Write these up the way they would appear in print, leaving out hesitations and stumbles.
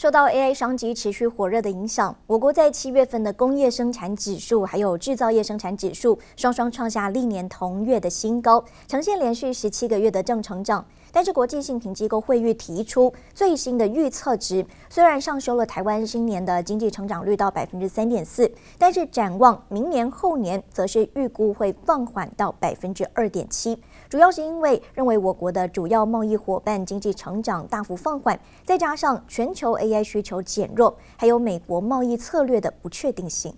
受到 AI 商机持续火热的影响，我国在7月份的工业生产指数还有制造业生产指数双双创下历年同月的新高，呈现连续17个月的正成长。但是国际信评机构惠誉提出最新的预测值，虽然上修了台湾今年的经济成长率到3.4%，但是展望明年后年，则是预估会放缓到2.7%。主要是因为认为我国的主要贸易伙伴经济成长大幅放缓，再加上全球 AI 需求减弱，还有美国贸易策略的不确定性。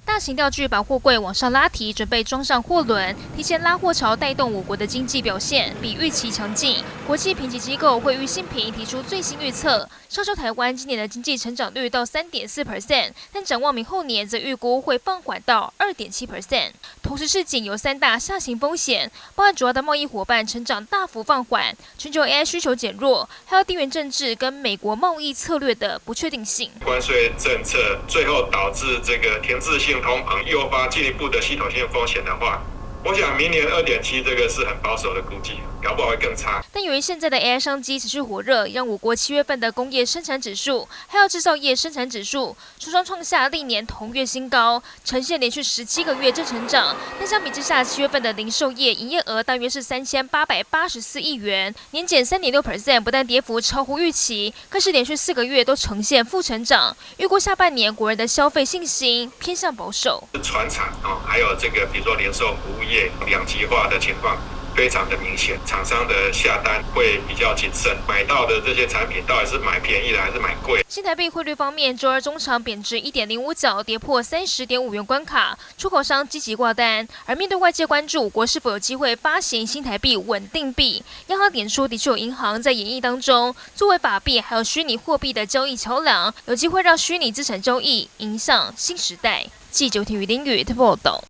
大型吊具把货柜往上拉提，准备装上货轮，提前拉货潮带动我国的经济表现比预期强劲。国际评级机构惠誉信评提出最新预测，上修台湾今年的经济成长率到3.4%，但展望明后年则预估会放缓到2.7%。同时是仅有3大下行风险，包含主要的贸易伙伴成长大幅放缓、全球 AI 需求减弱，还有地缘政治跟美国贸易策略的不确定性。关税政策最后导致这个停滞性通膨，诱发进一步的系统性风险的话，我想明年2.7这个是很保守的估计，搞不好会更差。但由于现在的 AI 商机持续火热，让我国7月份的工业生产指数还有制造业生产指数双双创下历年同月新高，呈现连续17个月正成长。但相比之下，7月份的零售业营业额大约是3884亿元，年减3.6%，不但跌幅超乎预期，更是连续4个月都呈现负成长。预估下半年国人的消费信心偏向保守。传产还有这个比如说零售服务业两极化的情况非常的明显，厂商的下单会比较谨慎，买到的这些产品到底是买便宜的还是买贵？新台币汇率方面，周二中场贬值1.05角，跌破30.5元关卡，出口商积极挂单。而面对外界关注，我国是否有机会发行新台币稳定币，央行点出的确有银行在演绎当中，作为法币还有虚拟货币的交易桥梁，有机会让虚拟资产交易迎向新时代。记者体育林宇报道。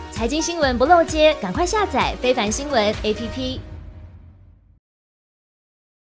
财经新闻不漏接，赶快下载非凡新闻 APP。